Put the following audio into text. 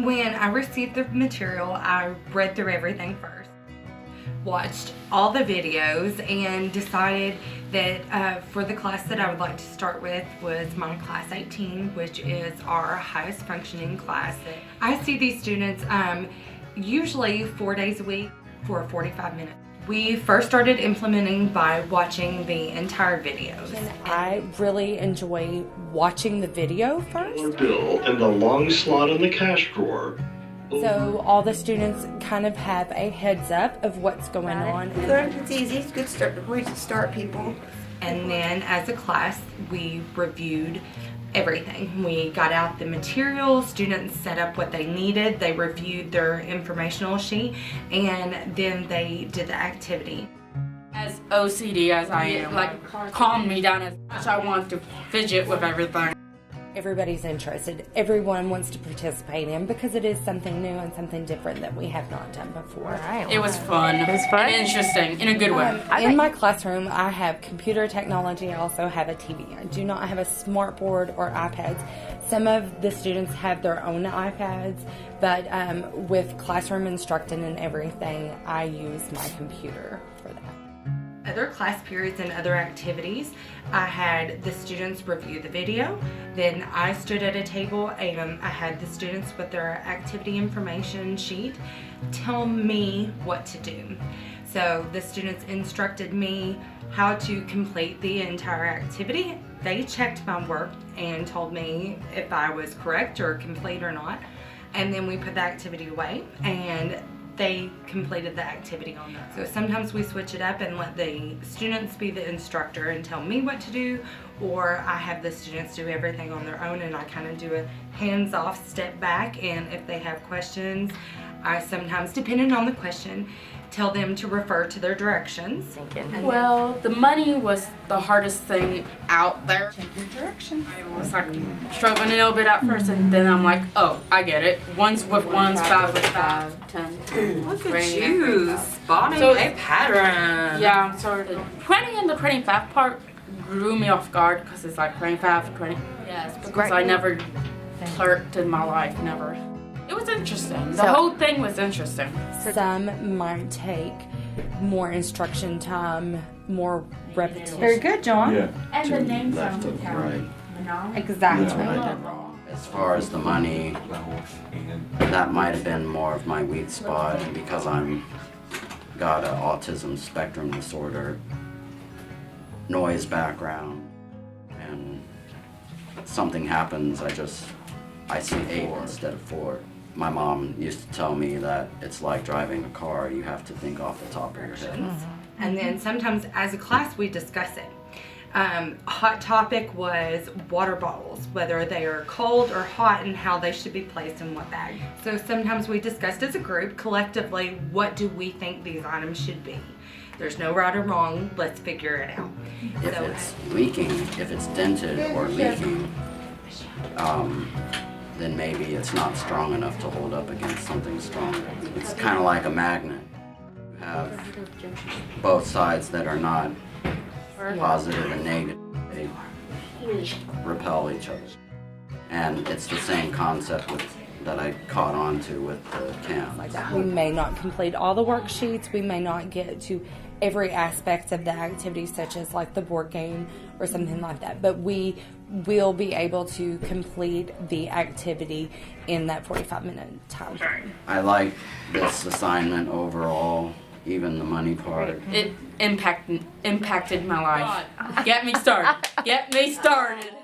When I received the material, I read through everything first, watched all the videos, and decided that for the class that I would like to start with was my class 18, which is our highest functioning class. I see these students usually 4 days a week for 45 minutes. We first started implementing by watching the entire videos. I really enjoy watching the video first. Bill in the long slot in the cash drawer. So all the students kind of have a heads up of what's going on. It's easy. It's a good way to start people. And then as a class, we reviewed everything. We got out the materials, students set up what they needed, they reviewed their informational sheet, and then they did the activity. As OCD as I am, like, calm me down as much. I want to fidget with everything. Everybody's interested. Everyone wants to participate in because it is something new and something different that we have not done before. It was fun. It was fun? And interesting, in a good way. In my classroom, I have computer technology. I also have a TV. I do not have a smart board or iPads. Some of the students have their own iPads, but with classroom instructing and everything, I use my computer for that. Other class periods and other activities, I had the students review the video, then I stood at a table and I had the students with their activity information sheet tell me what to do. So the students instructed me how to complete the entire activity. They checked my work and told me if I was correct or complete or not, and then we put the activity away and they completed the activity on that. So sometimes we switch it up and let the students be the instructor and tell me what to do, or I have the students do everything on their own and I kind of do a hands-off step back, and if they have questions, I sometimes, depending on the question, tell them to refer to their directions. Well, the money was the hardest thing out there. I was like struggling a little bit at first, and then I'm like, oh, I get it. Ones with ones, five with five, 10. Look at you, spotting a pattern. Yeah, so the 20 and the 25 part grew me off guard because it's like 25, 20. Yes, because I never clerked in my life, never. It was interesting. The whole thing was interesting. Some might take more instruction time, more repetition. Very good, John. Yeah. And the name Left sounded and right. Exactly. That's what I did wrong. As far as the money, that might have been more of my weak spot because I'm got an autism spectrum disorder, noise background, and something happens, I see 8 instead of 4. My mom used to tell me that it's like driving a car, you have to think off the top of your head. And then sometimes as a class we discuss it. Hot topic was water bottles, whether they are cold or hot and how they should be placed in what bag. So sometimes we discussed as a group collectively, what do we think these items should be? There's no right or wrong, let's figure it out. If it's leaking, if it's dented or leaking, then maybe it's not strong enough to hold up against something stronger. It's kind of like a magnet. You have both sides that are not positive and negative. They repel each other. And it's the same concept that I caught on to with the cam. We may not complete all the worksheets. We may not get to every aspect of the activity, such as like the board game or something like that. But we will be able to complete the activity in that 45-minute time frame. I like this assignment overall, even the money part. It impacted my life. Get me started. Get me started.